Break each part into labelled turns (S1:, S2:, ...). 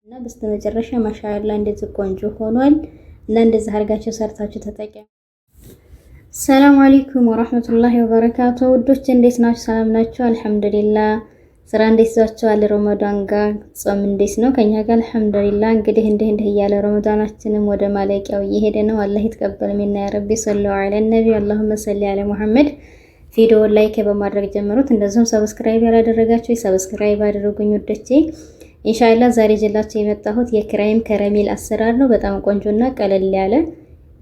S1: እና በስተመጨረሻ ማሻአላ እንደዚህ ቆንጆ ሆኗል። እና እንደዚህ አድርጋችሁ ሰርታችሁ ተጠቀሙ። ሰላም አለይኩም ወራህመቱላሂ ወበረካቱ። ውዶች እንዴት ናችሁ? ሰላም ናችሁ? አልሐምዱሊላህ። ስራ እንዴት ይዟችኋል? ረመዳን ጋር ጾም እንዴት ነው? ከኛ ጋር አልሐምዱሊላህ። እንግዲህ እንዲህ እያለ ረመዳናችንም ወደ ማለቂያው እየሄደ ነው። አላህ ይተቀበል ሚና ያ ረቢ። ሰለላሁ ዐለ ነቢ አላሁመ ሰሊ ዐለ ሙሐመድ። ቪዲዮውን ላይክ በማድረግ ጀምሩት። እንደዚሁም ሰብስክራይብ ያላደረጋችሁ ሰብስክራይብ አድርጉኝ ውዶቼ። ኢንሻአላህ ዛሬ ጀላችሁ የመጣሁት የክራይም ከረሜል አሰራር ነው። በጣም ቆንጆና ቀለል ያለ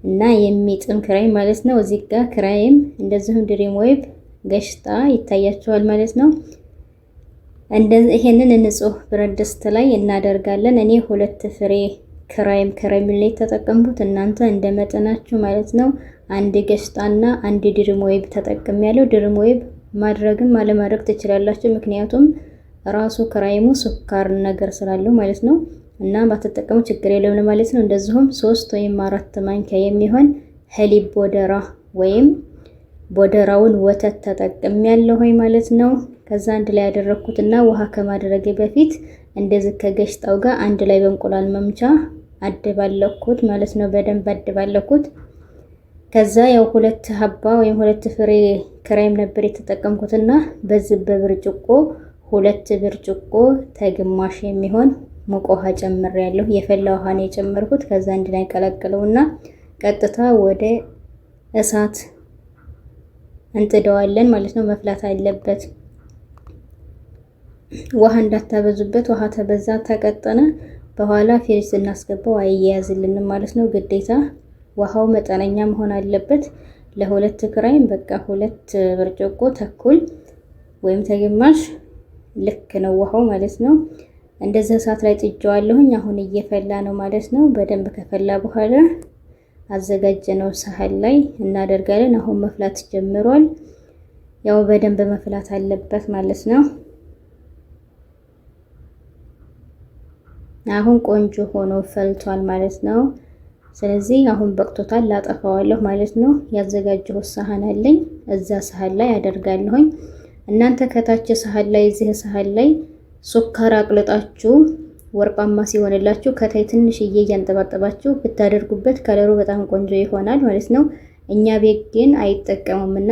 S1: እና የሚጥም ክራይም ማለት ነው። እዚህ ጋር ክራይም እንደዚሁም ድሪም ዌብ ገሽጣ ይታያቸዋል ማለት ነው። ይሄንን ንጹህ ብረት ድስት ላይ እናደርጋለን። እኔ 2 ፍሬ ክራይም ከረሜል ላይ ተጠቀምኩት። እናንተ እንደመጠናችሁ ማለት ነው። 1 ገሽጣና 1 ድሪም ዌብ ተጠቅሜያለሁ። ድሪም ዌብ ማድረግም አለማድረግ ትችላላችሁ፣ ምክንያቱም ራሱ ክራይሙ ስኳር ነገር ስላለው ማለት ነው። እና ባትጠቀሙ ችግር የለውም ማለት ነው። እንደዚሁም 3 ወይም 4 ማንኪያ የሚሆን ሐሊብ ቦደራ ወይም ቦደራውን ወተት ተጠቅሜያለሁ ማለት ነው። ከዛ አንድ ላይ ያደረኩትና ውሃ ከማድረጌ በፊት እንደዚህ ከገሽጣው ጋር አንድ ላይ በእንቁላል መምቻ አደባለኩት ማለት ነው። በደንብ አደባለኩት። ከዛ ያው 2 ሀባ ወይም 2 ፍሬ ክራይም ነበር የተጠቀምኩትና በዚህ በብርጭቆ 2 ብርጭቆ ተግማሽ የሚሆን ሙቅ ውሃ ጨምሬያለሁ። የፈላ ውሃ ነው የጨመርኩት። ከዛ አንድ ላይ ቀላቅለውና ቀጥታ ወደ እሳት እንጥደዋለን ማለት ነው። መፍላት አለበት። ውሃ እንዳታበዙበት። ውሃ ተበዛ ተቀጠነ በኋላ ፍሪጅ ስናስገባው አይያዝልንም ማለት ነው። ግዴታ ውሃው መጠነኛ መሆን አለበት። ለ2 ክራይም በቃ 2 ብርጭቆ ተኩል ወይም ተግማሽ ልክ ነው ውሃው ማለት ነው። እንደዚህ እሳት ላይ ጥጄዋለሁኝ። አሁን እየፈላ ነው ማለት ነው። በደንብ ከፈላ በኋላ አዘጋጀነው ሳህን ላይ እናደርጋለን። አሁን መፍላት ጀምሯል። ያው በደንብ መፍላት አለበት ማለት ነው። አሁን ቆንጆ ሆኖ ፈልቷል ማለት ነው። ስለዚህ አሁን በቅቶታል፣ ላጠፋዋለሁ ማለት ነው። ያዘጋጀሁት ሳህን አለኝ፣ እዛ ሳህን ላይ አደርጋለሁኝ። እናንተ ከታች ሳህን ላይ እዚህ ሳህን ላይ ሱካር አቅልጣችሁ ወርቃማ ሲሆንላችሁ ከታይ ትንሽዬ እያንጠባጠባችሁ ብታደርጉበት ከለሩ በጣም ቆንጆ ይሆናል ማለት ነው። እኛ ቤት ግን አይጠቀሙምና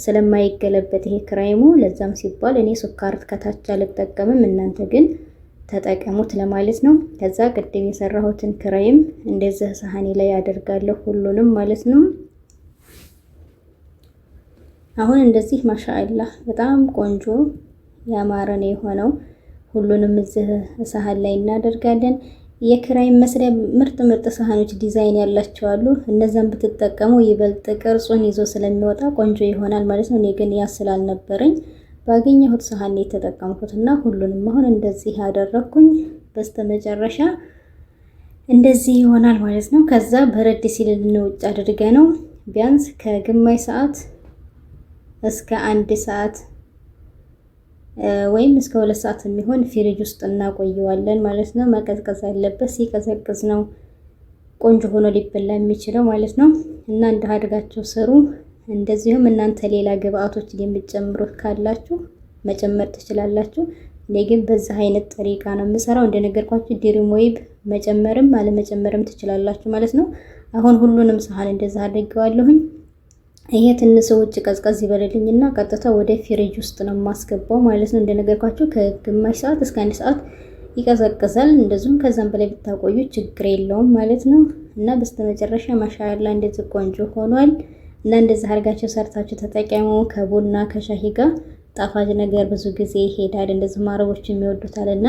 S1: ስለማይገለበት ይሄ ክራይሙ፣ ለዛም ሲባል እኔ ሱካር ከታች አልጠቀምም። እናንተ ግን ተጠቀሙት ለማለት ነው። ከዛ ቅድም የሰራሁትን ክራይም እንደዚህ ሳህኔ ላይ አደርጋለሁ ሁሉንም ማለት ነው። አሁን እንደዚህ ማሻአላህ በጣም ቆንጆ ያማረ ነው የሆነው። ሁሉንም እዚህ ሳህን ላይ እናደርጋለን። የክራይም መስሪያ ምርጥ ሳህኖች ዲዛይን ያላቸው አሉ። እነዛን ብትጠቀሙ ይበልጥ ቅርጹን ይዞ ስለሚወጣ ቆንጆ ይሆናል ማለት ነው። እኔ ግን ያ ስላልነበረኝ ባገኘሁት ሳህን ላይ ተጠቀምኩትና ሁሉንም አሁን እንደዚህ አደረኩኝ። በስተመጨረሻ እንደዚህ ይሆናል ማለት ነው። ከዛ በረድ ሲልልን ውጭ አድርገ ነው ቢያንስ ከግማሽ ሰዓት እስከ 1 ሰዓት ወይም እስከ 2 ሰዓት የሚሆን ፍሪጅ ውስጥ እናቆየዋለን ማለት ነው። መቀዝቀዝ አለበት። ሲቀዘቅዝ ነው ቆንጆ ሆኖ ሊበላ የሚችለው ማለት ነው። እና እንዲህ አድርጋችሁ ስሩ። እንደዚሁም እናንተ ሌላ ግብአቶች የምትጨምሩት ካላችሁ መጨመር ትችላላችሁ። እኔ ግን በዚህ አይነት ጠሪቃ ነው የምሰራው። እንደነገርኳችሁ ድሪም ዌብ መጨመርም አለመጨመርም ትችላላችሁ ማለት ነው። አሁን ሁሉንም ሳህን እንደዛ አድርገዋለሁኝ። ይሄ ትንሽ ውጭ ቀዝቀዝ ይበልልኝና ቀጥታ ወደ ፍሪጅ ውስጥ ነው የማስገባው ማለት ነው። እንደነገርኳችሁ ከግማሽ ሰዓት እስከ 1 ሰዓት ይቀዘቅዛል። እንደዚሁም ከዛም በላይ ብታቆዩ ችግር የለውም ማለት ነው። እና በስተመጨረሻ ማሻአላ እንደዚህ ቆንጆ ሆኗል። እና እንደዚህ አድርጋችሁ ሰርታችሁ ተጠቀሙ። ከቡና ከሻሂ ጋር ጣፋጭ ነገር ብዙ ጊዜ ይሄዳል። እንደዚህ ማረቦች የሚወዱታልና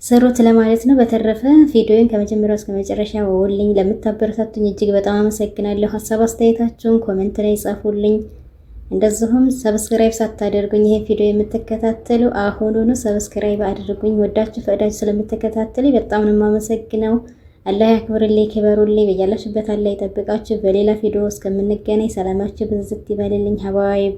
S1: ሰሩት ለማለት ነው። በተረፈ ቪዲዮን ከመጀመሪያው እስከ መጨረሻ ወልኝ ለምታበረታቱኝ እጅግ በጣም አመሰግናለሁ። ሀሳብ አስተያየታችሁን ኮሜንት ላይ ጻፉልኝ። እንደዚሁም ሰብስክራይብ ሳታደርጉኝ ይሄ ቪዲዮ የምትከታተሉ አሁኑኑ ሰብስክራይብ አድርጉኝ። ወዳችሁ ፈቅዳችሁ ስለምትከታተሉኝ በጣም ነው የማመሰግነው። አላህ ያክብርልኝ፣ ክበሩልኝ። በያላችሁበት አላህ ይጠብቃችሁ። በሌላ ቪዲዮ እስከምንገናኝ ሰላማችሁ ብዝት ይበልልኝ። ሀባይብ